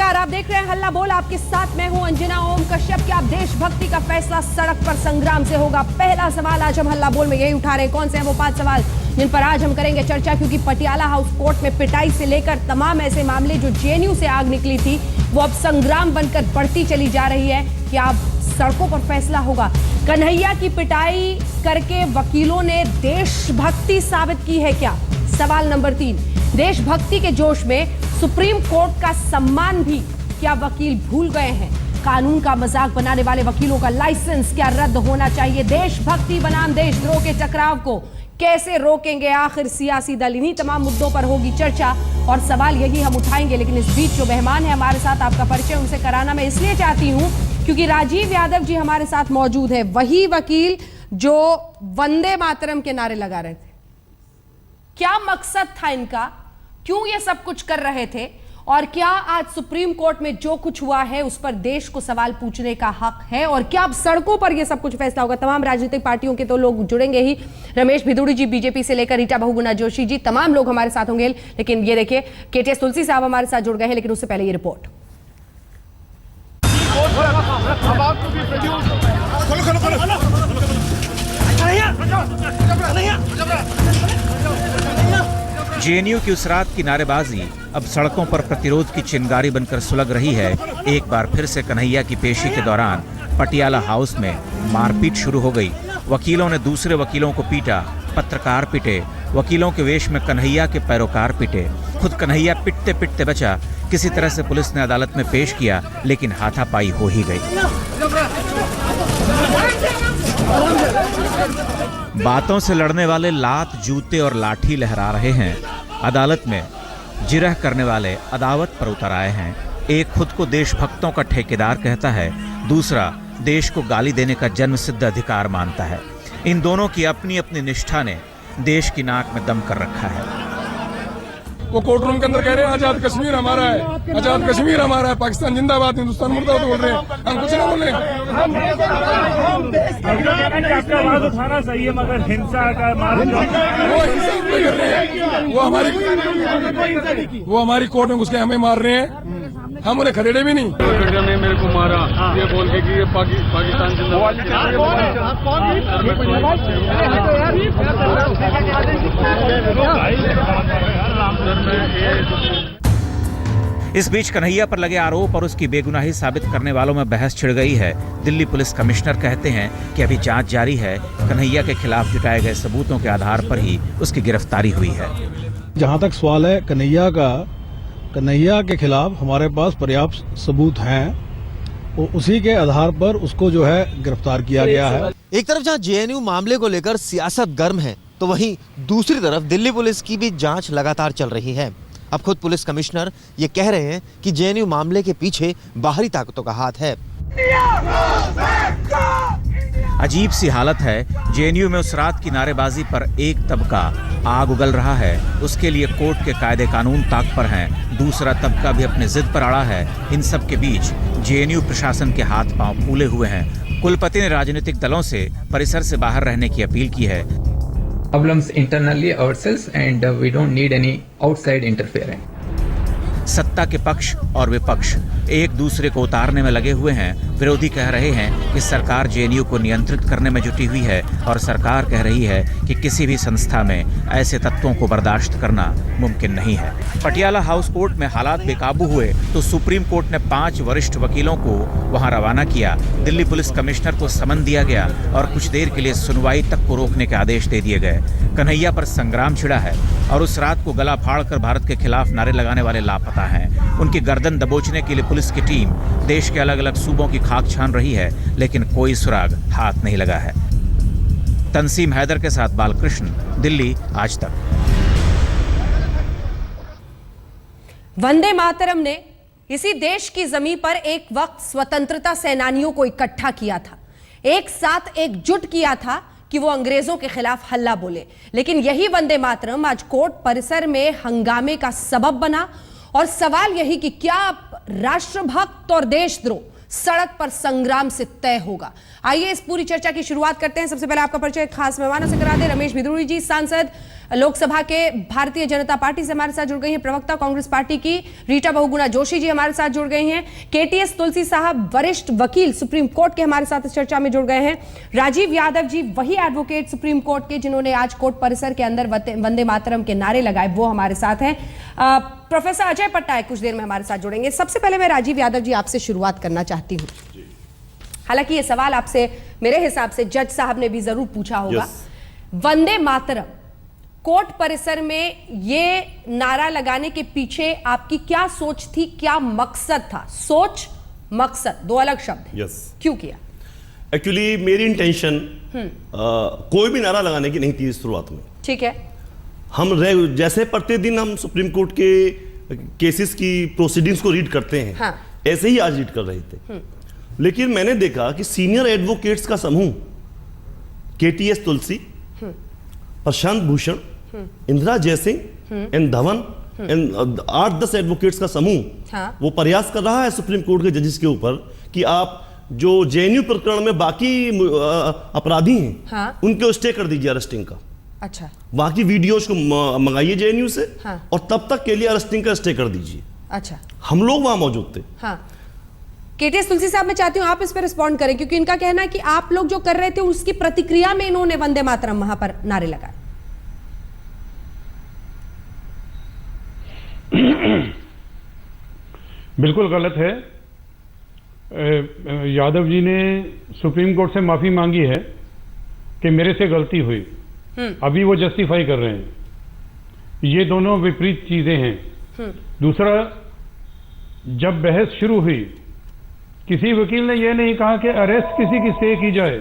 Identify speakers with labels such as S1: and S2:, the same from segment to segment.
S1: नमस्कार, आप देख रहे हैं हल्ला बोल। आपके साथ मैं हूं अंजना ओम कश्यप। क्या देशभक्ति का फैसला सड़क पर संग्राम से होगा? पहला सवाल आज हम हल्ला बोल में यही उठा रहे हैं। कौन से हैं वो 5 सवाल जिन पर आज हम करेंगे चर्चा, क्योंकि पटियाला हाउस कोर्ट में पिटाई से लेकर तमाम ऐसे मामले जो जेएनयू से आग निकली थी वो अब संग्राम बनकर बढ़ती चली जा रही है। क्या अब सड़कों पर फैसला होगा? कन्हैया की पिटाई करके वकीलों ने देशभक्ति साबित की है क्या? सवाल नंबर 3, देशभक्ति के जोश में सुप्रीम कोर्ट का सम्मान भी क्या वकील भूल गए हैं? कानून का मजाक बनाने वाले वकीलों का लाइसेंस क्या रद्द होना चाहिए? देशभक्ति बनाम देशद्रोह के टकराव को कैसे रोकेंगे आखिर सियासी दल? इन्हीं तमाम मुद्दों पर होगी चर्चा और सवाल यही हम उठाएंगे। लेकिन इस बीच जो मेहमान है हमारे साथ, आपका परिचय उनसे कराना मैं इसलिए चाहती हूं क्योंकि राजीव यादव जी हमारे साथ मौजूद है, वही वकील जो वंदे मातरम के नारे लगा रहे थे। क्या मकसद था इनका? क्यों ये सब कुछ कर रहे थे? और क्या आज सुप्रीम कोर्ट में जो कुछ हुआ है उस पर देश को सवाल पूछने का हक है? और क्या अब सड़कों पर ये सब कुछ फैसला होगा? तमाम राजनीतिक पार्टियों के तो लोग जुड़ेंगे ही, रमेश भिदुड़ी जी बीजेपी से लेकर रीटा बहुगुणा जोशी जी, तमाम लोग हमारे साथ होंगे। लेकिन ये देखिए केटीएस तुलसी साहब हमारे साथ जुड़ गए हैं। लेकिन उससे पहले ये रिपोर्ट।
S2: जेएनयू की उस रात की नारेबाजी अब सड़कों पर प्रतिरोध की चिंगारी बनकर सुलग रही है। एक बार फिर से कन्हैया की पेशी के दौरान पटियाला हाउस में मारपीट शुरू हो गई। वकीलों ने दूसरे वकीलों को पीटा, पत्रकार पिटे, वकीलों के वेश में कन्हैया के पैरोकार पिटे। खुद कन्हैया पिटते पिटते बचा। किसी तरह से पुलिस ने अदालत में पेश किया, लेकिन हाथापाई हो ही गई। बातों से लड़ने वाले लात, जूते और लाठी लहरा रहे हैं। अदालत में जिरह करने वाले अदावत पर उतर आए हैं। एक खुद को देशभक्तों का ठेकेदार कहता है, दूसरा देश को गाली देने का जन्मसिद्ध अधिकार मानता है। इन दोनों की अपनी अपनी निष्ठा ने देश की नाक में दम कर रखा है।
S3: वो कोर्ट रूम के अंदर कह रहे हैं आजाद कश्मीर हमारा है, आजाद कश्मीर हमारा है, पाकिस्तान जिंदाबाद, हिंदुस्तान मुर्दाबाद बोल रहे हैं। हम कुछ ना बोले।
S4: आपका आवाज उठाना सही है, मगर हिंसा का
S3: वो हिंसा कर रहे हैं। वो हमारी कोर्ट में घुस के हमें मार रहे हैं। हम उन्हें खदेड़े भी नहीं।
S5: ने मेरे को मारा ये बोल के कि ये पाकिस्तान
S2: इस बीच कन्हैया पर लगे आरोप और उसकी बेगुनाही साबित करने वालों में बहस छिड़ गई है। दिल्ली पुलिस कमिश्नर कहते हैं कि अभी जांच जारी है। कन्हैया के खिलाफ जुटाए गए सबूतों के आधार पर ही उसकी गिरफ्तारी हुई है।
S6: जहां तक सवाल है कन्हैया के खिलाफ हमारे पास पर्याप्त सबूत हैं। उसी के आधार पर उसको जो है गिरफ्तार किया गया है।
S7: एक तरफ जहां जेएनयू मामले को लेकर सियासत गर्म है, तो वहीं दूसरी तरफ दिल्ली पुलिस की भी जांच लगातार चल रही है। अब खुद पुलिस कमिश्नर ये कह रहे हैं कि जेएनयू मामले के पीछे बाहरी ताकतों का हाथ है।
S2: अजीब सी हालत है। जेएनयू में उस रात की नारेबाजी पर एक तबका आग उगल रहा है, उसके लिए कोर्ट के कायदे कानून ताक पर हैं। दूसरा तबका भी अपने जिद पर अड़ा है। इन सब के बीच जेएनयू प्रशासन के हाथ पांव फूले हुए हैं। कुलपति ने राजनीतिक दलों से परिसर से बाहर रहने की अपील की है।
S8: Problems internally ourselves and we don't need any outside interference.
S2: सत्ता के पक्ष और विपक्ष एक दूसरे को उतारने में लगे हुए हैं। विरोधी कह रहे हैं कि सरकार जेएनयू को नियंत्रित करने में जुटी हुई है और सरकार कह रही है कि किसी भी संस्था में ऐसे तत्वों को बर्दाश्त करना मुमकिन नहीं है। पटियाला हाउस कोर्ट में हालात बेकाबू हुए तो सुप्रीम कोर्ट ने 5 वरिष्ठ वकीलों को वहां रवाना किया। दिल्ली पुलिस कमिश्नर को समन दिया गया और कुछ देर के लिए सुनवाई तक को रोकने के आदेश दे दिए गए। कन्हैया पर संग्राम छिड़ा है और उस रात को गला फाड़कर भारत के खिलाफ नारे लगाने वाले लापता हैं। उनकी गर्दन दबोचने के लिए पुलिस की टीम देश के अलग अलग सूबों की खाक छान रही है, लेकिन कोई सुराग हाथ नहीं लगा है। तंसीम हैदर के साथ बालकृष्ण, दिल्ली आज तक।
S1: वंदे मातरम ने इसी देश की जमीन पर एक वक्त स्वतंत्रता सेनानियों को इकट्ठा किया था, एक साथ एकजुट किया था कि वो अंग्रेजों के खिलाफ हल्ला बोले। लेकिन यही वंदे मातरम आज कोर्ट परिसर में हंगामे का सबब बना। और सवाल यही कि क्या राष्ट्रभक्त और देशद्रोह सड़क पर संग्राम से तय होगा? आइए इस पूरी चर्चा की शुरुआत करते हैं। सबसे पहले आपका परिचय खास मेहमानों से करा दे। रमेश भिदुड़ी जी, सांसद लोकसभा के भारतीय जनता पार्टी से हमारे साथ जुड़ गई हैं प्रवक्ता कांग्रेस पार्टी की रीटा बहुगुणा जोशी जी हमारे साथ जुड़ गई हैं। केटीएस तुलसी साहब वरिष्ठ वकील सुप्रीम कोर्ट के हमारे साथ इस चर्चा में जुड़ गए हैं। राजीव यादव जी वही एडवोकेट सुप्रीम कोर्ट के जिन्होंने आज कोर्ट परिसर के अंदर वंदे मातरम के नारे लगाए, वो हमारे साथ हैं। प्रोफेसर अजय पट्टनायक कुछ देर में हमारे साथ जुड़ेंगे। सबसे पहले मैं राजीव यादव जी आपसे शुरुआत करना चाहती हूँ। हालांकि ये सवाल आपसे मेरे हिसाब से जज साहब ने भी जरूर पूछा होगा। वंदे मातरम कोर्ट परिसर में ये नारा लगाने के पीछे आपकी क्या सोच थी, क्या मकसद था? सोच, मकसद दो अलग शब्द हैं। क्यों किया?
S9: एक्चुअली मेरी इंटेंशन कोई भी नारा लगाने की नहीं थी शुरुआत में।
S1: ठीक है।
S9: हम जैसे प्रतिदिन हम सुप्रीम कोर्ट के केसेस की प्रोसीडिंग्स को रीड करते हैं,
S1: हाँ।
S9: ऐसे ही आज रीड कर रहे थे। लेकिन मैंने देखा कि सीनियर एडवोकेट्स का समूह KTS Tulsi, Prashant Bhushan, Indira Jaising and Dhavan and 8-10 advocates का समूह,
S1: हाँ।
S9: वो प्रयास कर रहा है सुप्रीम कोर्ट के जजेस के ऊपर कि आप जो जेएनयू प्रकरण में बाकी अपराधी हैं,
S1: हाँ।
S9: उनको स्टे कर दीजिए अरेस्टिंग का।
S1: अच्छा।
S9: वहां की वीडियोज को मंगाइए जेएनयू से,
S1: हाँ।
S9: और तब तक के लिए अरेस्टिंग का स्टे कर दीजिए।
S1: अच्छा।
S9: हम लोग वहां मौजूद थे।
S1: हाँ। केटीएस तुलसी साहब मैं चाहती हूं आप इस पर रिस्पॉन्ड करें, क्योंकि इनका कहना है कि आप लोग जो कर रहे थे उसकी प्रतिक्रिया में इन्होंने वंदे मातरम वहां पर नारे लगाए।
S5: बिल्कुल गलत है। यादव जी ने सुप्रीम कोर्ट से माफी मांगी है कि मेरे से गलती हुई। अभी वो जस्टिफाई कर रहे हैं। ये दोनों विपरीत चीजें हैं। दूसरा, जब बहस शुरू हुई, किसी वकील ने यह नहीं कहा कि अरेस्ट किसी की स्टे की जाए।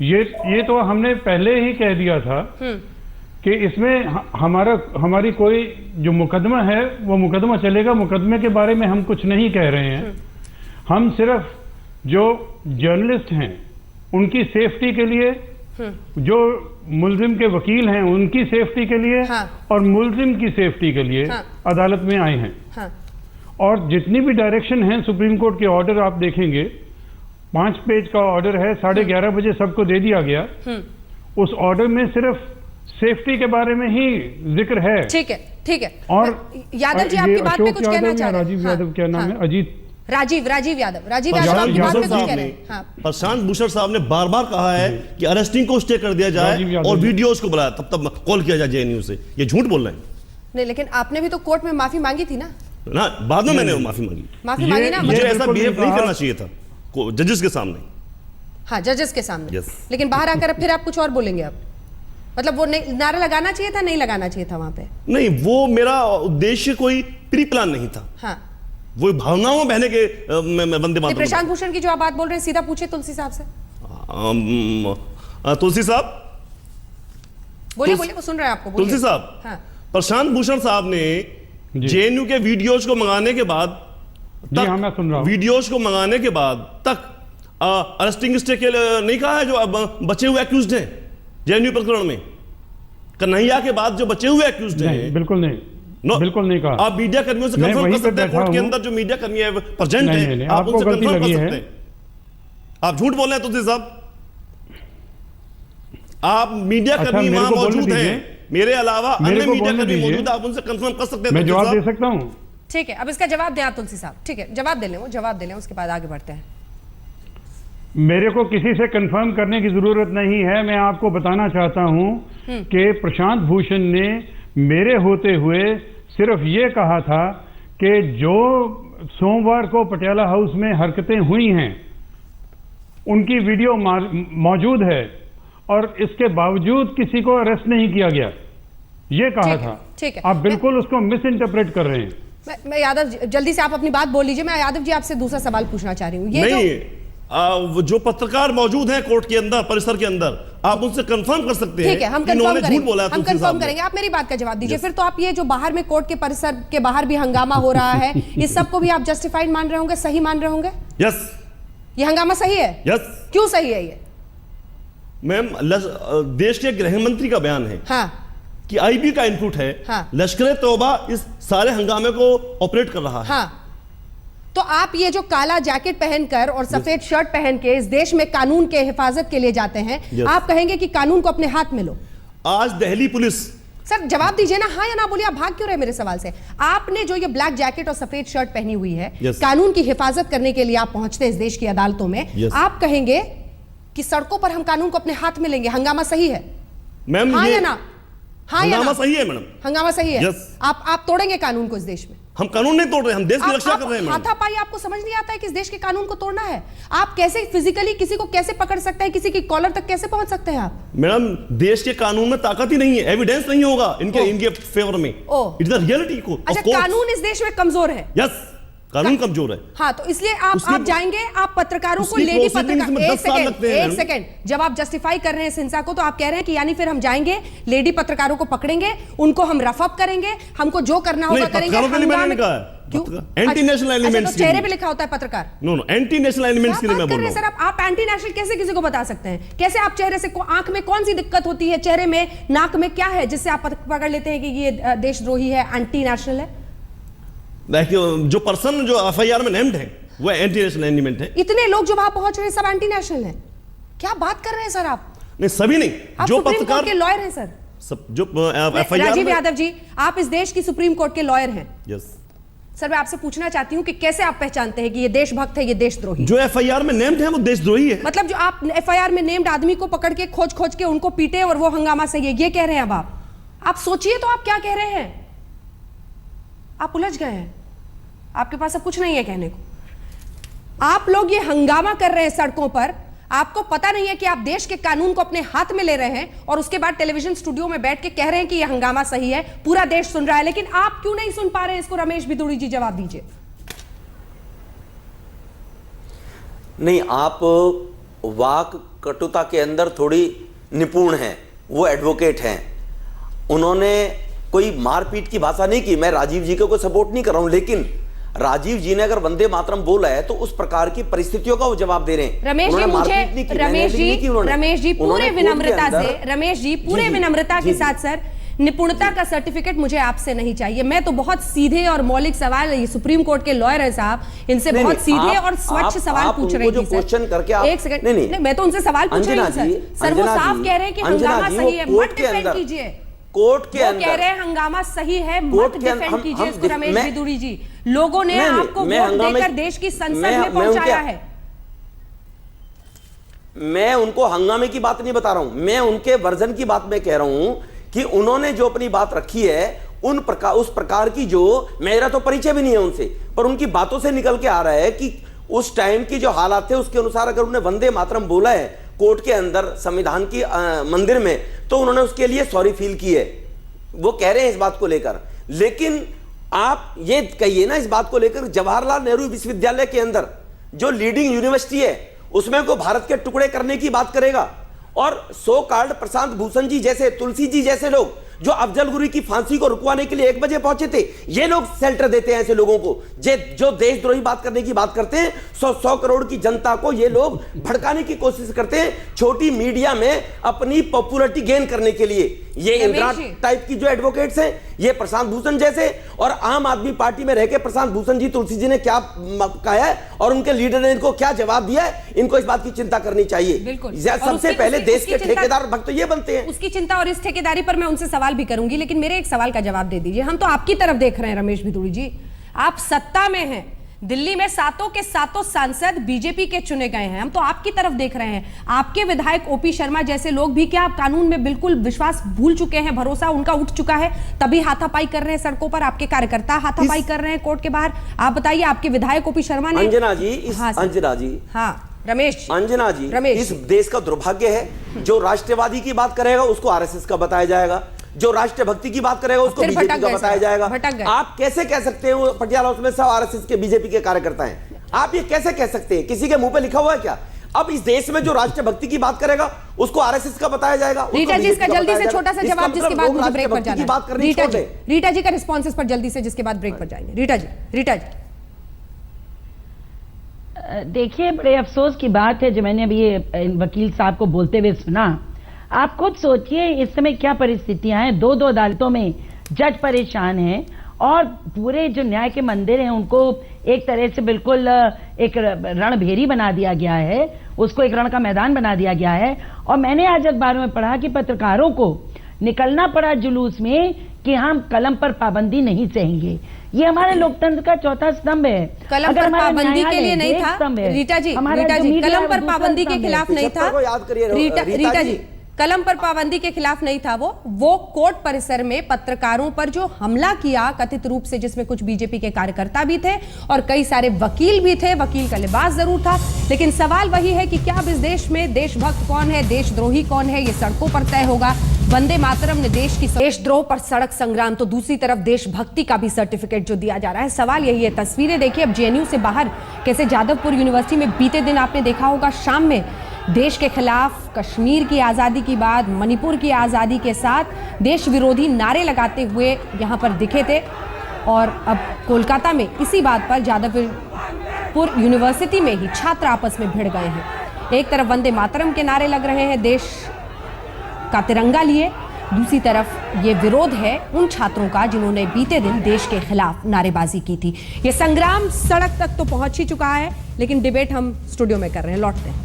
S5: ये तो हमने पहले ही कह दिया था कि इसमें हमारी कोई जो मुकदमा है वो मुकदमा चलेगा। मुकदमे के बारे में हम कुछ नहीं कह रहे हैं। हम सिर्फ जो जर्नलिस्ट हैं उनकी सेफ्टी के लिए, जो मुल्जिम के वकील हैं उनकी सेफ्टी के लिए,
S1: हाँ।
S5: और मुल्जिम की सेफ्टी के लिए, हाँ। अदालत में आए हैं।
S1: हाँ।
S5: और जितनी भी डायरेक्शन है सुप्रीम कोर्ट के ऑर्डर आप देखेंगे, 5 पेज का ऑर्डर है, 11:30 बजे सबको दे दिया गया। उस ऑर्डर में सिर्फ सेफ्टी के बारे में ही जिक्र है।
S1: ठीक है, ठीक है।
S5: और
S1: यादव जी आपकी बात पे कुछ कहना चाह रहे हैं?
S5: राजीव यादव क्या नाम है? अजीत
S1: राजीव यादव आपकी बात पे कुछ कह रहे हैं? हाँ।
S9: प्रशांत भूषण साहब ने बार बार कहा है कि अरेस्टिंग को स्टे कर दिया जाए और वीडियोज को बुलाया, तब कॉल किया जाए जेएनयू से। ये झूठ बोल रहे हैं।
S1: नहीं, लेकिन आपने भी तो कोर्ट में माफी मांगी थी ना?
S9: बाद में मैंने माफी मांगी ना। मुझे ऐसा बिहेव नहीं करना चाहिए था जजेस के सामने।
S1: हाँ, जजेस के सामने।
S9: Yes.
S1: लेकिन बाहर आकर फिर आप कुछ और बोलेंगे? अब मतलब वो नारा लगाना चाहिए था, नहीं लगाना चाहिए था वहां पे?
S9: नहीं, वो मेरा उद्देश्य कोई प्री प्लान नहीं था।
S1: हाँ।
S9: वो भावनाओं में बहने के वंदे मातरम।
S1: प्रशांत भूषण की जो आप बात बोल रहे हैं सीधा पूछे तुलसी साहब से।
S9: तुलसी साहब
S1: बोलिए, वो सुन रहे हैं आपको।
S9: तुलसी साहब,
S1: हाँ।
S9: प्रशांत भूषण साहब ने जेएनयू के वीडियोज को मंगाने के बाद
S5: जी, हाँ, मैं सुन रहा हूं।
S9: वीडियोज को मंगाने के बाद तक अरेस्टिंग स्टे के नहीं कहा है। जो बचे हुए एक्यूज्ड हैं जेएनयू प्रकरण में, कन्हैया के बाद जो बचे हुए एक्यूज्ड हैं,
S5: बिल्कुल नहीं, बिल्कुल नहीं कहा।
S9: आप मीडिया कर्मियों से कंफर्म कर सकते हैं। कोर्ट के अंदर जो मीडिया कर्मी है प्रेजेंट है, आप उनसे कंफर्म कर सकते हैं। आप झूठ बोल रहे हैं तुलसी साहब। आप मीडिया कर्मी वहां मौजूद हैं, मेरे अलावा अन्य मीडिया कर्मी मौजूद, आप उनसे कंफर्म कर सकते हैं।
S5: मैं जवाब दे सकता हूं?
S1: ठीक है, अब इसका जवाब दें आप तुलसी साहब। ठीक है, जवाब दे लें, वो जवाब दे लें, उसके बाद आगे बढ़ते हैं।
S5: मेरे को किसी से कंफर्म करने की जरूरत नहीं है। मैं आपको बताना चाहता हूं कि प्रशांत भूषण ने मेरे होते हुए सिर्फ ये कहा था कि जो सोमवार को पटियाला हाउस में हरकतें हुई हैं उनकी वीडियो मौजूद है, और इसके बावजूद किसी को अरेस्ट नहीं किया गया, ये कहा था।
S1: ठीक है,
S5: आप बिल्कुल उसको मिस इंटरप्रेट कर रहे हैं।
S1: मैं यादव जी, जल्दी से आप अपनी बात बोल लीजिए। मैं यादव जी आपसे दूसरा सवाल पूछना चाह रही हूँ।
S9: जो पत्रकार मौजूद हैं कोर्ट के अंदर, परिसर के अंदर, आप उनसे कंफर्म कर सकते हैं।
S1: ठीक है, हम कंफर्म करेंगे। आप मेरी बात का जवाब दीजिए। फिर तो आप ये जो बाहर में कोर्ट के परिसर के बाहर भी हंगामा हो रहा है, इस सब को भी आप जस्टिफाइड मान रहे होंगे, सही मान रहे होंगे?
S9: यस।
S1: ये हंगामा सही है?
S9: यस।
S1: क्यों सही है ये?
S9: मैम, देश के गृह मंत्री का बयान है,
S1: हाँ,
S9: कि आईबी का इनपुट है,
S1: हाँ,
S9: लश्कर-ए-तौबा इस सारे हंगामे को ऑपरेट कर रहा है।
S1: हाँ, तो आप ये जो काला जैकेट पहनकर और सफेद शर्ट पहन के इस देश में कानून के हिफाजत के लिए जाते हैं, आप कहेंगे कि कानून को अपने हाथ में लो?
S9: आज दिल्ली पुलिस,
S1: सर जवाब दीजिए ना, हाँ या ना बोलिए, आप भाग क्यों रहे मेरे सवाल से? आपने जो ये ब्लैक जैकेट और सफेद शर्ट पहनी हुई है,
S9: Yes.
S1: कानून की हिफाजत करने के लिए आप पहुंचते हैं इस देश की अदालतों में,
S9: Yes.
S1: आप कहेंगे कि सड़कों पर हम कानून को अपने हाथ में लेंगे, हंगामा सही है?
S9: मैम
S1: हाँ
S9: ये
S1: या ना? हाँ या
S9: हंगामा
S1: ना?
S9: सही है मैडम,
S1: हंगामा सही है?
S9: Yes.
S1: आप तोड़ेंगे कानून को इस देश में?
S9: हम कानून नहीं तोड़ रहे, हम देश की रक्षा कर रहे हैं मैडम।
S1: हाथापाई आपको समझ नहीं आता है कि इस देश के कानून को तोड़ना है? आप कैसे फिजिकली किसी को कैसे पकड़ सकते हैं, किसी की कॉलर तक कैसे पहुंच सकते हैं आप?
S9: मैडम देश के कानून में ताकत ही नहीं है, एविडेंस नहीं होगा इनके फेवर में।
S1: ओह।
S9: इट्स द रियलिटी को।
S1: अच्छा, कानून इस देश में कमजोर है?
S9: यस, कानून कमजोर है।
S1: हाँ, तो इसलिए आप जाएंगे, आप पत्रकारों को,
S9: उसकी
S1: लेडी
S9: proceedings में 10 साल लगते हैं
S1: एक
S9: मैडम।
S1: सेकंड, जब आप जस्टिफाई कर रहे हैं इस हिंसा को, तो आप कह रहे हैं कि यानी फिर हम जाएंगे, लेडी पत्रकारों को पकड़ेंगे, उनको हम रफ अप करेंगे, हमको जो करना होगा
S9: नहीं,
S1: करेंगे।
S9: पत्रकारों के लिए मैंने
S1: हंगामे-
S9: नहीं कहा है।
S1: क्यों?
S9: एंटी नेशनल
S1: अच्छा,
S9: एलिमेंट्स
S1: तो
S9: के
S1: चेहरे
S9: लिए।
S1: पे लिखा होता है पत्रकार।
S9: No no, anti national elements के लिए मैं
S1: क्या
S9: बोल
S1: बात कर
S9: रहा
S1: रहे हैं
S9: हूं।
S1: सर? आप एंटी नेशनल कैसे किसी को बता सकते हैं? कैसे आप चेहरे से आंख में कौन सी दिक्कत होती है, चेहरे में, नाक में क्या है जिससे आप पकड़ लेते हैं कि ये देशद्रोही है, एंटी नेशनल है?
S9: देखिए, जो पर्सन जो एफआईआर में नेम्ड है वो एंटी नेशनल एलिमेंट है।
S1: इतने लोग जो वहां पहुंच रहे हैं सब एंटी नेशनल हैं? क्या बात कर रहे हैं सर आप?
S9: नहीं, सभी नहीं,
S1: आप
S9: जो
S1: सुप्रीम कोर्ट
S9: पत्रकार
S1: के लॉयर हैं सर?
S9: सब जो एफआईआर
S1: राजीव
S9: में।
S1: यादव जी, आप इस देश की सुप्रीम कोर्ट के लॉयर हैं।
S9: यस
S1: सर, मैं आपसे पूछना चाहती हूं कि कैसे आप पहचानते हैं कि ये देशभक्त है, ये देशद्रोही?
S9: जो एफआईआर में नेम्ड है वो देशद्रोही है।
S1: मतलब जो आप एफआईआर में नेम्ड आदमी को पकड़ के खोज खोज के उनको पीटे और वो हंगामा सही है, ये कह रहे हैं? अब आप सोचिए तो, आप क्या कह रहे हैं? आप उलझ गए हैं, आपके पास अब कुछ नहीं है कहने को। आप लोग ये हंगामा कर रहे हैं सड़कों पर, आपको पता नहीं है कि आप देश के कानून को अपने हाथ में ले रहे हैं, और उसके बाद टेलीविजन स्टूडियो में बैठ के कह रहे हैं कि ये हंगामा सही है, पूरा देश सुन रहा है, लेकिन आप क्यों नहीं सुन पा रहे हैं इसको? रमेश भिदुड़ी जी जवाब दीजिए।
S10: नहीं, आप वाक कटुता के अंदर थोड़ी निपुण हैं, वो एडवोकेट हैं, उन्होंने कोई मारपीट की भाषा नहीं की। मैं राजीव जी को कोई सपोर्ट नहीं कर रहा हूं, लेकिन राजीव जी ने अगर वंदे मातरम बोला है तो उस प्रकार की परिस्थितियों का वो जवाब दे रहे हैं।
S1: रमेश जी, मुझे रमेश जी पूरे विनम्रता से, रमेश जी पूरे विनम्रता के साथ, सर निपुणता का सर्टिफिकेट मुझे आपसे नहीं चाहिए। मैं तो बहुत सीधे और मौलिक सवाल, ये सुप्रीम कोर्ट के लॉयर है साहब, इनसे बहुत सीधे और स्वच्छ सवाल पूछ रही थी सर। एक सेकंड, नहीं, मैं तो उनसे सवाल पूछ रही हूँ सर। वो साफ कह रहे हैं कि हंगामा सही है, मत डिफेंड कीजिए।
S10: कोर्ट के अंदर
S1: कह रहे हैं हंगामा सही है, मत डिफेंड कीजिए इसको। रमेश भिदुड़ी जी, लोगों ने आपको वोट देकर देश की संसद में पहुंचाया है।
S10: मैं उनको हंगामे की बात नहीं बता रहा हूं, मैं उनके वर्जन की बात में कह रहा हूं कि उन्होंने जो अपनी बात रखी है उस प्रकार की, जो मेरा तो परिचय भी नहीं है उनसे, पर उनकी बातों से निकल के आ रहा है कि उस टाइम की जो हालात थे उसके अनुसार अगर उन्होंने वंदे मातरम बोला है कोर्ट के अंदर, संविधान की मंदिर में, तो उन्होंने उसके लिए सॉरी फील की है, वो कह रहे हैं इस बात को लेकर। लेकिन आप ये कहिए ना इस बात को लेकर, जवाहरलाल नेहरू विश्वविद्यालय के अंदर जो लीडिंग यूनिवर्सिटी है उसमें को भारत के टुकड़े करने की बात करेगा, और सो कॉल्ड प्रशांत भूषण जी जैसे, तुलसी जी जैसे लोग जो अफजल गुरु की फांसी को रुकवाने के लिए 1 बजे पहुंचे थे, ये लोग शेल्टर देते हैं ऐसे लोगों को जो देशद्रोही बात करने की बात करते हैं। 100 करोड़ की जनता को ये लोग भड़काने की कोशिश करते हैं छोटी मीडिया में अपनी पॉपुलैरिटी गेन करने के लिए। ये इंदिरा टाइप की जो एडवोकेट्स हैं, ये प्रशांत भूषण जैसे, और आम आदमी पार्टी में रहकर प्रशांत भूषण जी, तुलसी जी ने क्या कहा है और उनके लीडर ने इनको क्या जवाब दिया है, इनको इस बात की चिंता करनी चाहिए। सबसे पहले देश के ठेकेदार भक्त ये बनते हैं।
S1: उसकी चिंता और इस ठेकेदारी पर मैं उनसे सवाल भी करूंगी, लेकिन मेरे एक सवाल का जवाब दे दीजिए। हम तो आपकी तरफ देख रहे हैं रमेश भिदुड़ी जी, आप सत्ता में हैं, दिल्ली में 7 के 7 सांसद बीजेपी के चुने गए हैं, हम तो आपकी तरफ देख रहे हैं। आपके विधायक ओपी शर्मा जैसे लोग भी क्या आप कानून में बिल्कुल विश्वास भूल चुके हैं, भरोसा उनका उठ चुका है, तभी हाथापाई कर रहे हैं सड़कों पर, आपके कार्यकर्ता हाथापाई कर रहे हैं कोर्ट के बाहर? आप बताइए, आपके विधायक ओपी शर्मा ने।
S10: अंजना जी, अंजना जी,
S1: हाँ रमेश,
S10: अंजना जी, इस देश का दुर्भाग्य है, जो राष्ट्रवादी की बात करेगा उसको आरएसएस का बताया जाएगा, जो राष्ट्रभक्ति की बात करेगा उसको बीजेपी का बताया जाएगा। आप कैसे कह सकते हैं वो पटियाला उसमें सब आरएसएस के बीजेपी के कार्यकर्ता हैं? आप ये कैसे कह सकते हैं? किसी के मुंह पे लिखा हुआ है क्या? अब इस देश में जो राष्ट्रभक्ति की बात करेगा उसको आरएसएस का बताया जाएगा।
S1: रीटा जी, इसका जल्दी से छोटा सा जवाब, जिसके बाद मुझे ब्रेक पर जाना है।
S10: बात करनी छोड़ दे।
S1: रीटा जी का रिस्पॉन्स इस पर जल्दी से, जिसके बाद ब्रेक पर जाएंगे। रीटा जी,
S11: देखिए, बड़े अफसोस की बात है जो मैंने अभी ये वकील साहब को बोलते हुए सुना। आप खुद सोचिए इस समय क्या परिस्थितियां हैं, 2 अदालतों में जज परेशान हैं, और पूरे जो न्याय के मंदिर हैं उनको एक तरह से बिल्कुल एक रणभेरी बना दिया गया है, उसको एक रण का मैदान बना दिया गया है। और मैंने आज अखबारों में पढ़ा कि पत्रकारों को निकलना पड़ा जुलूस में कि हम कलम पर पाबंदी नहीं सहेंगे। ये हमारे लोकतंत्र का चौथा स्तंभ है।
S1: कलम पर पाबंदी के लिए नहीं था रीटा जी, कलम पर पाबंदी के खिलाफ नहीं था रीटा जी, कलम पर पाबंदी के खिलाफ नहीं था वो कोर्ट परिसर में पत्रकारों पर जो हमला किया कथित रूप से, जिसमें कुछ बीजेपी के कार्यकर्ता भी थे और कई सारे वकील भी थे। वकील का लिबास जरूर था, लेकिन सवाल वही है कि क्या अब इस देश में देशभक्त कौन है, देशद्रोही कौन है, ये सड़कों पर तय होगा। वंदे मातरम ने देशद्रोह पर सड़क संग्राम, तो दूसरी तरफ देशभक्ति का भी सर्टिफिकेट जो दिया जा रहा है। सवाल यही है, तस्वीरें देखिए अब जेएनयू से बाहर कैसे जादवपुर यूनिवर्सिटी में बीते दिन आपने देखा होगा शाम में देश के खिलाफ, कश्मीर की आज़ादी की बात, मणिपुर की आज़ादी के साथ देश विरोधी नारे लगाते हुए यहाँ पर दिखे थे। और अब कोलकाता में इसी बात पर जादवपुर यूनिवर्सिटी में ही छात्र आपस में भिड़ गए हैं। एक तरफ वंदे मातरम के नारे लग रहे हैं देश का तिरंगा लिए, दूसरी तरफ ये विरोध है उन छात्रों का जिन्होंने बीते दिन देश के खिलाफ नारेबाजी की थी। ये संग्राम सड़क तक तो पहुंच ही चुका है, लेकिन डिबेट हम स्टूडियो में कर रहे हैं। लौटते हैं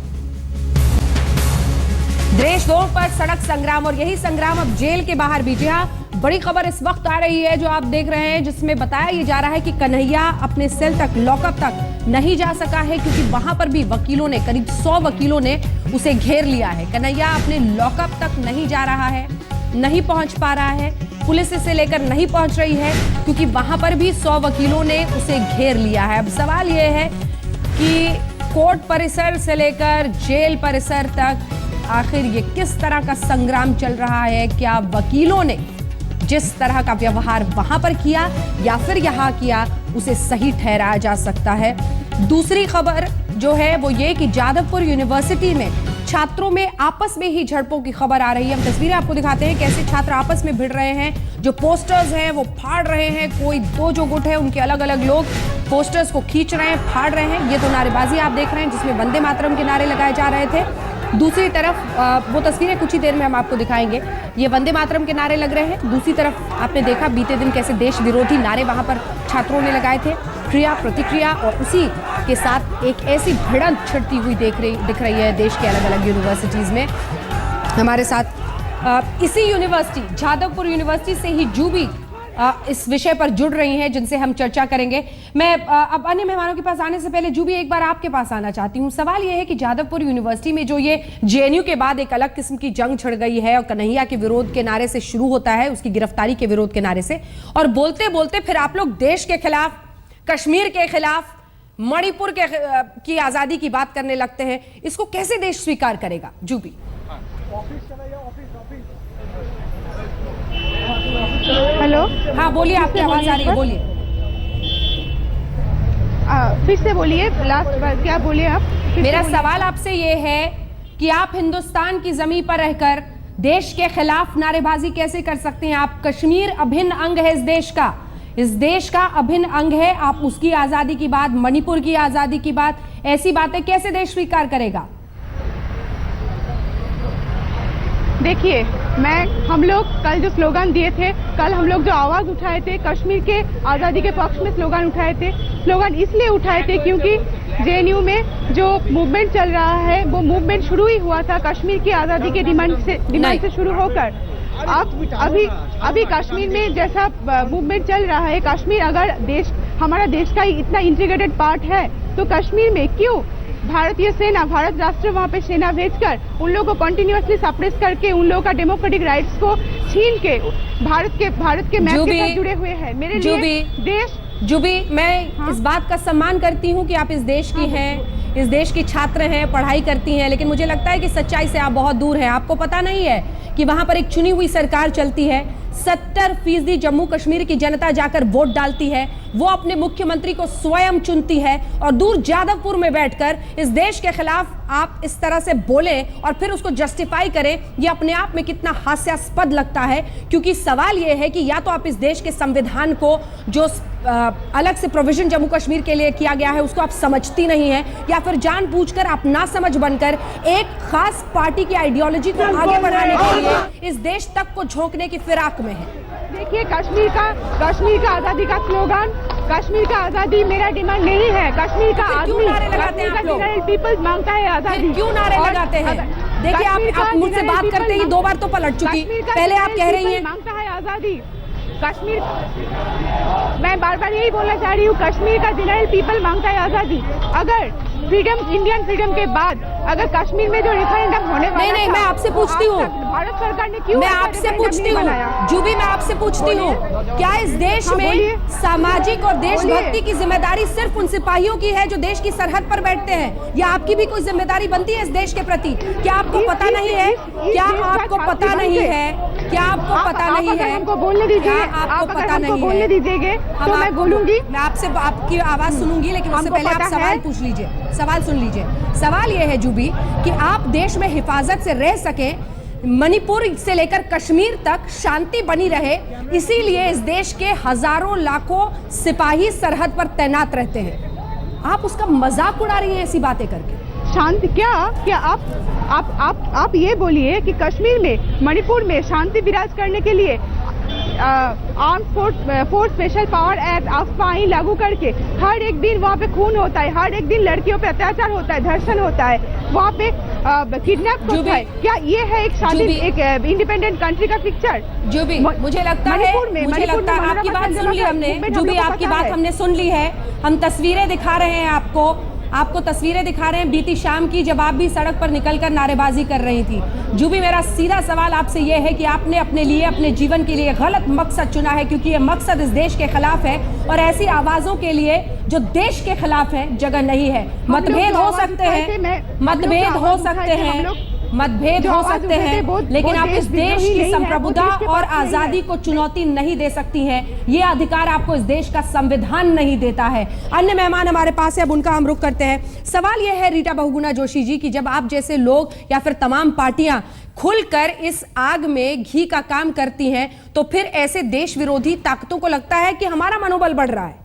S1: देशद्रोह पर सड़क संग्राम, और यही संग्राम अब जेल के बाहर भी। जी हाँ, बड़ी खबर इस वक्त आ रही है जो आप देख रहे हैं, जिसमें बताया ये जा रहा है कि कन्हैया अपने सेल तक, लॉकअप तक नहीं जा सका है, क्योंकि वहां पर भी वकीलों ने, करीब 100 वकीलों ने उसे घेर लिया है। कन्हैया अपने लॉकअप तक नहीं जा रहा है, नहीं पहुंच पा रहा है, पुलिस इसे लेकर नहीं पहुंच रही है, क्योंकि वहां पर भी 100 वकीलों ने उसे घेर लिया है। अब सवाल यह है कि कोर्ट परिसर से लेकर जेल परिसर तक आखिर ये किस तरह का संग्राम चल रहा है। क्या वकीलों ने जिस तरह का व्यवहार वहां पर किया या फिर यहां किया, उसे सही ठहराया जा सकता है। दूसरी खबर जो है वो ये कि जादवपुर यूनिवर्सिटी में छात्रों में आपस में ही झड़पों की खबर आ रही है। हम तस्वीरें आपको दिखाते हैं कैसे छात्र आपस में भिड़ रहे हैं, जो पोस्टर्स हैं वो फाड़ रहे हैं। कोई दो जो गुट है उनके अलग अलग लोग पोस्टर्स को खींच रहे हैं, फाड़ रहे हैं। ये तो नारेबाजी आप देख रहे हैं जिसमें वंदे मातरम के नारे लगाए जा रहे थे। दूसरी तरफ वो तस्वीरें कुछ ही देर में हम आपको दिखाएंगे, ये वंदे मातरम के नारे लग रहे हैं। दूसरी तरफ आपने देखा बीते दिन कैसे देश विरोधी नारे वहां पर छात्रों ने लगाए थे, क्रिया प्रतिक्रिया, और उसी के साथ एक ऐसी भिड़ंत छिड़ती हुई दिख रही है देश के अलग अलग यूनिवर्सिटीज़ में। हमारे साथ इसी यूनिवर्सिटी, जादवपुर यूनिवर्सिटी से ही जूबी इस विषय पर जुड़ रही हैं, जिनसे हम चर्चा करेंगे। मैं अब अन्य मेहमानों के पास आने से पहले जूबी एक बार आपके पास आना चाहती हूँ। सवाल यह है कि जादवपुर यूनिवर्सिटी में जो ये जेएनयू के बाद एक अलग किस्म की जंग छिड़ गई है, और कन्हैया के विरोध के नारे से शुरू होता है, उसकी गिरफ्तारी के विरोध के नारे से, और बोलते बोलते फिर आप लोग देश के खिलाफ, कश्मीर के खिलाफ, मणिपुर की आजादी की बात करने लगते हैं। इसको कैसे देश स्वीकार करेगा? जूबी
S12: हेलो,
S1: हाँ बोलिए, आपकी आवाज आ रही है, बोलिए।
S12: फिर से बोलिए, लास्ट बार क्या बोले आप?
S1: मेरा सवाल आपसे ये है कि आप हिंदुस्तान की जमीन पर रहकर देश के खिलाफ नारेबाजी कैसे कर सकते हैं? आप, कश्मीर अभिन्न अंग है इस देश का अभिन्न अंग है। आप उसकी आजादी की बात, मणिपुर की आजादी की बात, ऐसी बातें कैसे देश स्वीकार करेगा?
S12: देखिए, हम लोग कल जो स्लोगन दिए थे, कल हम लोग जो आवाज उठाए थे, कश्मीर के आजादी के पक्ष में स्लोगन उठाए थे। स्लोगन इसलिए उठाए थे क्योंकि जेएनयू में जो मूवमेंट चल रहा है वो मूवमेंट शुरू ही हुआ था कश्मीर की आजादी के डिमांड से शुरू होकर। अब अभी कश्मीर में जैसा मूवमेंट चल रहा है, कश्मीर अगर हमारा देश का इतना इंटीग्रेटेड पार्ट है, तो कश्मीर में क्यों भारतीय सेना, भारत राष्ट्र वहाँ पे सेना भेजकर उन लोगों को कंटिन्यूअसली सप्रेस करके उन लोगों का डेमोक्रेटिक राइट्स को छीन के भारत के मैप के साथ जुड़े हुए हैं। मेरे लिए देश
S1: जूबी, मैं इस बात का सम्मान करती हूँ कि आप इस देश की हैं, इस देश की छात्र हैं, पढ़ाई करती हैं, लेकिन मुझे लगता है कि सच्चाई से आप बहुत दूर हैं। आपको पता नहीं है कि वहां पर एक चुनी हुई सरकार चलती है, 70% जम्मू कश्मीर की जनता जाकर वोट डालती है, वो अपने मुख्यमंत्री को स्वयं चुनती है, और दूर जादवपुर में बैठकर इस देश के खिलाफ आप इस तरह से बोलें और फिर उसको जस्टिफाई करें, ये अपने आप में कितना हास्यास्पद लगता है। क्योंकि सवाल ये है कि या तो आप इस देश के संविधान को, जो अलग से प्रोविजन जम्मू कश्मीर के लिए किया गया है, उसको आप समझती नहीं है, या फिर जानबूझकर आप ना समझ बनकर एक खास पार्टी की आइडियोलॉजी को आगे बढ़ाने के लिए इस देश तक को झोंकने की फिराक में है।
S12: देखिए, कश्मीर का आजादी का स्लोगन, कश्मीर का आजादी मेरा डिमांड नहीं है, कश्मीर का आदमी, कश्मीर का जनरल पीपल्स मांगता है आजादी।
S1: क्यों नारे लगाते हैं? देखिए आप मुझसे बात करते ही 2 बार तो पलट चुकी। पहले आप कह रही हैं
S12: मांगता है आजादी। कश्मीर, मैं बार बार यही बोलना चाह रही हूँ, कश्मीर का जनरल पीपल मांगता है आजादी। अगर फ्रीडम, इंडियन फ्रीडम के बाद अगर कश्मीर में जो रेफरेंडम होने वाला
S1: नहीं, मैं आपसे पूछती हूँ,
S12: भारत सरकार ने क्यों,
S1: मैं आपसे पूछती हूँ जूबी, मैं आपसे पूछती हूँ, क्या इस देश में सामाजिक और देशभक्ति की जिम्मेदारी सिर्फ उन सिपाहियों की है जो देश की सरहद पर बैठते हैं, या आपकी भी कोई जिम्मेदारी बनती है इस देश के प्रति? क्या आपको पता नहीं है? क्या आपको पता नहीं है? क्या आपको पता नहीं है?
S12: हमको बोलने दीजिए,
S1: आपको पता नहीं है?
S12: बोलने दीजिएगा तो मैं बोलूंगी।
S1: मैं आपसे आपकी आवाज सुनूंगी, लेकिन उससे पहले आप सवाल पूछ लीजिए। सवाल सुन लीजिए। सवाल यह है जूबी कि आप देश में हिफाजत से रह सकें, मणिपुर से लेकर कश्मीर तक शांति बनी रहे, इसीलिए इस देश के हजारों लाखों सिपाही सरहद पर तैनात रहते हैं। आप उसका मजाक उड़ा रही हैं ऐसी बातें करके।
S12: शांति क्या आप ये बोलिए कि कश्मीर में, मणिपुर में शांति विराज करने के लिए arm force special power act आफ्पा आईन लागू करके हर एक दिन वहाँ पे खून होता है, हर एक दिन लड़कियों पे अत्याचार होता है, धर्षण होता है, वहाँ पे किडनैप होता है। क्या ये है एक शांति, एक इंडिपेंडेंट कंट्री का पिक्चर?
S1: जूबी, मुझे लगता है आपकी बात सुन ली हमने। जूबी, आपकी बात हमने सुन ली है। हम तस्वीरें दिखा रहे हैं आपको तस्वीरें दिखा रहे हैं बीती शाम की, जब आप भी सड़क पर निकलकर नारेबाजी कर रही थी। जूबी, मेरा सीधा सवाल आपसे यह है कि आपने अपने लिए, अपने जीवन के लिए गलत मकसद चुना है, क्योंकि यह मकसद इस देश के खिलाफ है और ऐसी आवाजों के लिए जो देश के खिलाफ है जगह नहीं है। मतभेद हो सकते हैं, लेकिन आप इस देश की संप्रभुता और आजादी को चुनौती नहीं दे सकती हैं। ये अधिकार आपको इस देश का संविधान नहीं देता है। अन्य मेहमान हमारे पास है, अब उनका हम रुख करते हैं। सवाल यह है रीटा बहुगुणा जोशी जी कि जब आप जैसे लोग या फिर तमाम पार्टियां खुलकर इस आग में घी का काम करती हैं, तो फिर ऐसे देश विरोधी ताकतों को लगता है कि हमारा मनोबल बढ़ रहा है।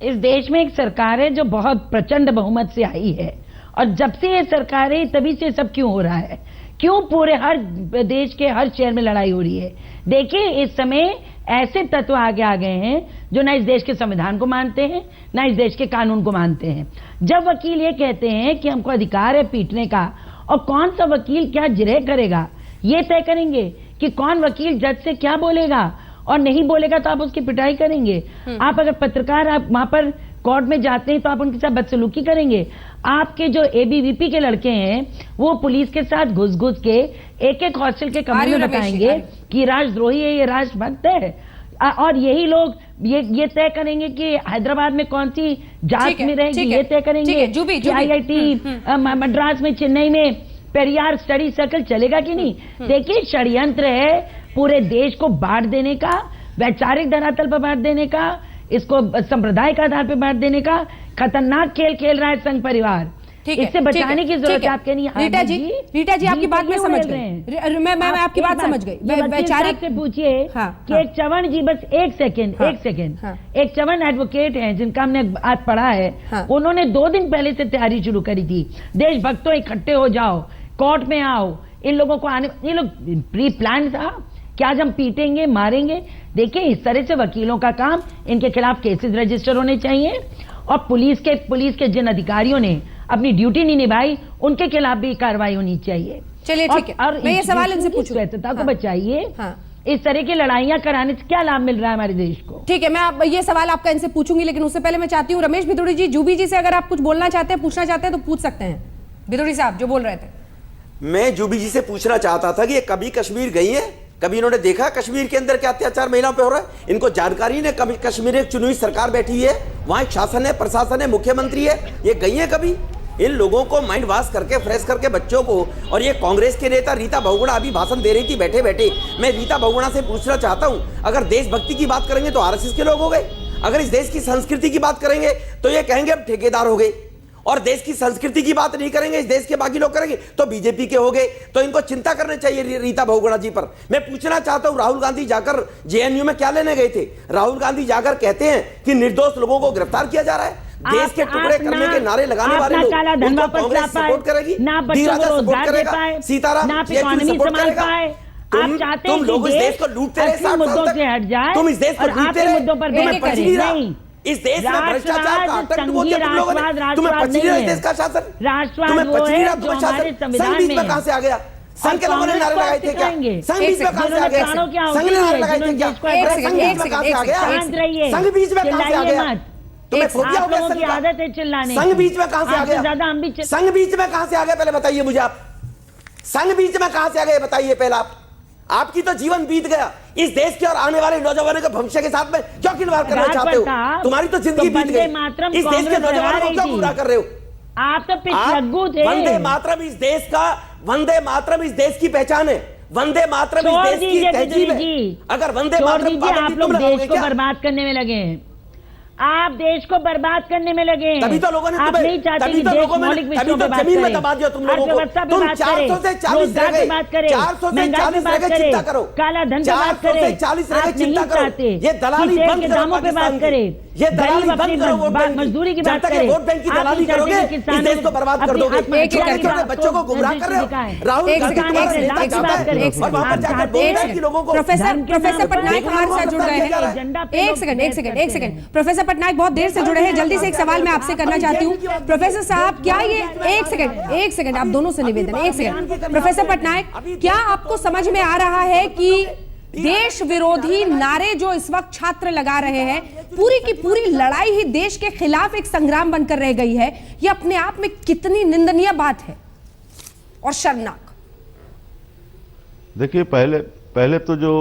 S11: इस देश में एक सरकार है जो बहुत प्रचंड बहुमत से आई है, और जब से ये सरकार है तभी से सब क्यों हो रहा है? क्यों पूरे हर देश के हर शहर में लड़ाई हो रही है? देखिए, इस समय ऐसे तत्व आगे आ गए हैं जो ना इस देश के संविधान को मानते हैं, ना इस देश के कानून को मानते हैं। जब वकील ये कहते हैं कि हमको अधिकार है पीटने का, और कौन सा वकील क्या जिरह करेगा ये तय करेंगे कि कौन वकील जज से क्या बोलेगा, और नहीं बोलेगा तो आप उसकी पिटाई करेंगे। आप अगर पत्रकार, आप वहां पर कोर्ट में जाते हैं तो आप उनके साथ बदसलूकी करेंगे। आपके जो एबीवीपी के लड़के हैं वो पुलिस के साथ घुस घुस के एक हॉस्टल के कमरे में बताएंगे कि राष्ट्रद्रोही है, ये राष्ट्रभक्त है, और यही लोग ये तय करेंगे कि हैदराबाद में कौन सी जांच में रहेगी, ये तय करेंगे कि IIT मद्रास में, चेन्नई में पेरियार स्टडी सर्कल चलेगा कि नहीं। देखिए, षड्यंत्र है पूरे देश को बांट देने का, वैचारिक धरातल पर बांट देने का, इसको संप्रदाय के आधार पर बांट देने का खतरनाक खेल खेल रहा है संघ परिवार। इससे बचाने की जरूरत है। आपके नहीं?
S1: रीटा जी आपकी बात मैं समझ गई। मैं आपकी बात समझ गई।
S11: वैचारिक से पूछिए कि एक चवन जी, बस एक सेकेंड, एक चवन एडवोकेट हैं जिनका हमने आज पढ़ा है, उन्होंने 2 दिन पहले से तैयारी शुरू करी थी। देशभक्तों इकट्ठे हो जाओ, कोर्ट में आओ, इन लोगों को आने, ये लोग प्री प्लान था कि आज हम पीटेंगे, मारेंगे। देखिए, इस तरह से वकीलों का काम, इनके खिलाफ केसेस रजिस्टर होने चाहिए, और पुलिस के जिन अधिकारियों ने अपनी ड्यूटी नहीं निभाई उनके खिलाफ भी कार्रवाई होनी चाहिए।
S1: चलिए, ठीक है, और मैं ये सवाल इनसे पूछूं,
S11: स्वच्छता को बचाइए। इस तरह की लड़ाइयां कराने से क्या लाभ मिल रहा है हमारे देश को?
S1: ठीक है, मैं ये सवाल आपका इनसे पूछूंगी, लेकिन उससे पहले मैं चाहती हूँ रमेश भिदुड़ी जी, जूबी जी से अगर आप कुछ बोलना चाहते हैं, पूछना चाहते हैं तो पूछ सकते हैं। भिदुड़ी साहब जो बोल रहे थे।
S10: मैं जूबी जी से पूछना चाहता था कि ये कभी कश्मीर गई है? कभी इन्होंने देखा कश्मीर के अंदर क्या अत्याचार महिलाओं पे हो रहा है? इनको जानकारी ने? कभी कश्मीर एक चुनी हुई सरकार बैठी है, वहां एक शासन है, प्रशासन है, मुख्यमंत्री है, ये गई है कभी? इन लोगों को माइंड वॉश करके, फ्रेश करके बच्चों को। और ये कांग्रेस के नेता रीता बहुगुणा अभी भाषण दे रही थी बैठे बैठे। मैं रीता बहुगुणा से पूछना चाहता हूं, अगर देशभक्ति की बात करेंगे तो आरएसएस के लोग हो गए, अगर इस देश की संस्कृति की बात करेंगे तो ये कहेंगे हम ठेकेदार हो गए, और देश की संस्कृति की बात नहीं करेंगे, इस देश के बाकी लोग करेंगे तो बीजेपी के हो गए। तो इनको चिंता करनी चाहिए रीता बहुगुणा जी पर। मैं पूछना चाहता हूं, राहुल गांधी जाकर जेएनयू में क्या लेने गए थे? राहुल गांधी जाकर कहते हैं कि निर्दोष लोगों को गिरफ्तार किया जा रहा है, देश के टुकड़े करने के नारे लगाने वाले लोग, उनको कांग्रेस सपोर्ट करेगी, डी राजा सपोर्ट करेगा, सीताराम सपोर्ट करेगा। तुम लोग इस देश को लूटते रहे 60 साल तक, तुम इस देश को लूटते रहे। इस देश में भ्रष्टाचार का आतंक बोल दिया तुम लोगों ने। तुम्हें
S11: राष्ट्रवाद
S10: पची नहीं रहा
S11: नहीं
S10: इस देश का शासन,
S11: राष्ट्रवाद
S10: तुम्हें
S11: वो
S10: पची नहीं
S11: है
S10: रहा
S11: जो
S10: तुम्हें
S11: हमारे
S10: शासन। संघ
S11: संविधान
S10: बीच में
S11: में
S10: कहां से आ गया? संघ के लोगों ने नारे लगाए थे क्या? संघ बीच में कहां से आ गया? संघ ने नारे लगाए थे क्या? संघ बीच में कहां से आ गया? संघ बीच में कहां से आ गया? तुम्हें फोबिया हो गया संघ का?
S11: आदत है चिल्लाने
S10: संघ बीच में कहां से आ गया?
S11: ज्यादा हम भी
S10: संघ बीच में कहां से आ गया पहले बताइए मुझे आप। संघ बीच में कहां से आ गए बताइए पहले आप। आपकी तो जीवन बीत गया, इस देश के और आने वाले नौजवानों के भविष्य के साथ में क्यों खिलवाड़ करना चाहते हो? तुम्हारी तो जिंदगी बीत गई, इस देश के नौजवानों को क्यों गुमराह कर रहे हो?
S11: आप तो पिछलग्गू थे।
S10: वंदे मातरम इस देश का, वंदे मातरम इस देश की पहचान है, वंदे मातरम इस देश की तहजीब है। अगर वंदे मातरम
S11: आप लोग देश को बर्बाद करने में लगे हैं, आप देश को बर्बाद करने में लगे हैं।
S10: तभी तो लोगों ने
S11: आप नहीं चाहते कि देश मौलिक विषयों पे बात
S10: जमीन में
S11: करे,
S10: दबा दिया तुम लोगों को।
S11: तुम
S10: 400 से 40 रह गए, 400 से 40 रह गए, चिंता करो।
S11: काला धन पे बात
S10: 400 से 40 रह गए, चिंता करो। ये दलाली बंद करो
S11: दामों पे बात करे,
S10: ये दलाली बंद करो, वोट बैंक
S11: मजदूरी की बात
S10: करे। वोट बैंक की दलाली करोगे, इस देश को बर्बाद कर दोगे। बच्चों को गुमराह कर रहे हो। राहुल गांधी तुम्हारा नेता चाहता है और वहां पर जाकर बोल रहे हैं कि लोगों को।
S1: प्रोफेसर पटनायक हमारे साथ जुड़ गए हैं। एक सेकंड प्रोफेसर पटनायक बहुत देर से जुड़े हैं, जल्दी से एक सवाल मैं आपसे करना चाहती हूँ। प्रोफेसर साहब क्या ये एक सेकंड आप दोनों से निवेदन, एक सेकंड प्रोफेसर पटनायक, क्या आपको समझ में आ रहा है कि देश विरोधी नारे जो इस वक्त छात्र लगा रहे हैं, पूरी की पूरी लड़ाई ही देश के खिलाफ एक संग्राम बनकर रह गई है? यह अपने आप में कितनी निंदनीय बात है और शर्मनाक।
S13: देखिए पहले तो जो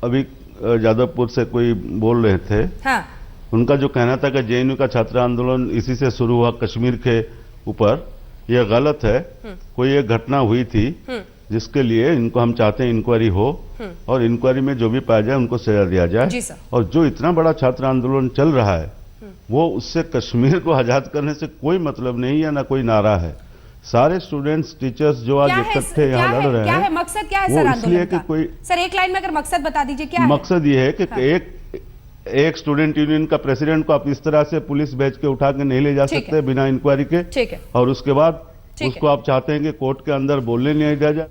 S13: अभी जादवपुर से कोई बोल रहे थे,
S1: हाँ।
S13: उनका जो कहना था कि जेएनयू का छात्र आंदोलन इसी से शुरू हुआ कश्मीर के ऊपर, यह गलत है। कोई एक घटना हुई थी जिसके लिए इनको हम चाहते हैं इंक्वायरी हो और इंक्वायरी में जो भी पाया जाए उनको सजा दिया जाए। और जो इतना बड़ा छात्र आंदोलन चल रहा है वो उससे कश्मीर को आजाद करने से कोई मतलब नहीं है, ना कोई नारा है। सारे स्टूडेंट्स टीचर्स जो आज इकट्ठे यहाँ लड़ रहे हैं,
S1: मकसद क्या है सर
S13: इसलिए कि कोई
S1: सर एक लाइन में अगर मकसद बता दीजिए क्या है?
S13: मकसद ये है कि एक स्टूडेंट यूनियन का प्रेसिडेंट को आप इस तरह से पुलिस भेज के उठा के नहीं ले जा सकते बिना इंक्वायरी के।
S1: ठीक है।
S13: और उसके बाद उसको आप चाहते हैं कि कोर्ट के अंदर बोलने नहीं दिया जाए।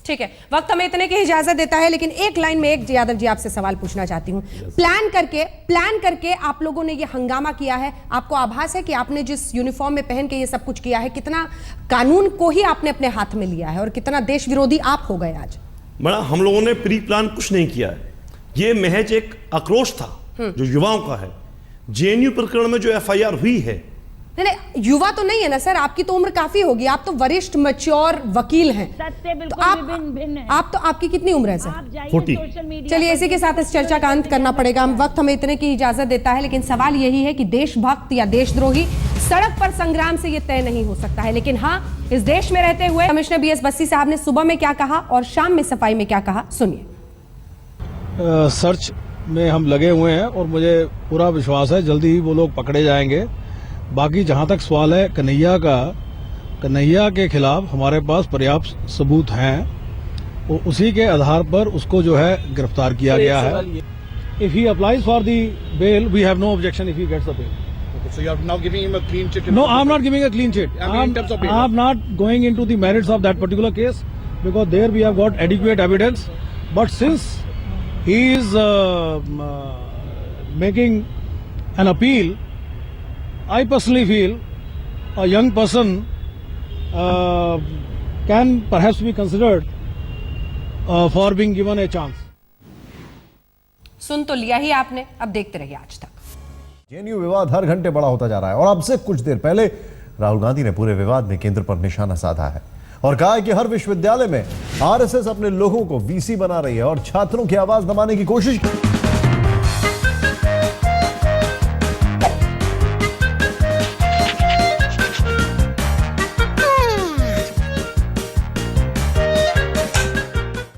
S1: ठीक है, वक्त हमें इतने की इजाजत देता है, लेकिन एक लाइन में एक यादव जी आपसे सवाल पूछना चाहती हूं। प्लान करके आप लोगों ने ये हंगामा किया है, आपको आभास है कि आपने जिस यूनिफॉर्म में पहन के ये सब कुछ किया है, कितना कानून को ही आपने अपने हाथ में लिया है और कितना देश विरोधी आप हो गए आज?
S9: बड़ा हम लोगों ने प्री प्लान कुछ नहीं किया है, ये महज एक आक्रोश था जो युवाओं का है। जेएनयू प्रकरण में जो एफआईआर हुई है,
S1: नहीं युवा तो नहीं है ना सर, आपकी तो उम्र काफी होगी, आप तो वरिष्ठ मैच्योर वकील हैं।
S11: तो
S1: आप तो आपकी कितनी उम्र है सर?
S9: 40।
S1: चलिए इसी के साथ इस चर्चा का अंत करना पड़ेगा, हम वक्त हमें इतने की इजाजत देता है, लेकिन सवाल यही है कि देशभक्त या देशद्रोही सड़क पर संग्राम से ये तय नहीं हो सकता है। लेकिन हाँ, इस देश में रहते हुए कमिश्नर बीएस बस्सी साहब ने सुबह में क्या कहा और शाम में सफाई में क्या कहा, सुनिए।
S6: सर्च में हम लगे हुए हैं और मुझे पूरा विश्वास है जल्दी ही वो लोग पकड़े जाएंगे। बाकी जहां तक सवाल है कन्हैया का, कन्हैया के खिलाफ हमारे पास पर्याप्त सबूत हैं, वो उसी के आधार पर उसको जो है गिरफ्तार किया गया है। If he applies for the bail we have no objection if he gets the bail.
S14: So you are now giving him a clean chit?
S6: No, I am not giving a clean chit.
S14: I mean, in terms of bail.
S6: I am not going into the merits of that particular case because there we have got adequate evidence. But since he is making an appeal, I personally feel a young person can perhaps be considered for being given a chance.
S1: सुन तो लिया ही आपने, अब देखते रहिए आज तक।
S15: JNU विवाद हर घंटे बड़ा होता जा रहा है और अब से कुछ देर पहले राहुल गांधी ने पूरे विवाद में केंद्र पर निशाना साधा है और कहा है कि हर विश्वविद्यालय में आरएसएस अपने लोगों को वीसी बना रही है और छात्रों की आवाज दबाने की कोशिश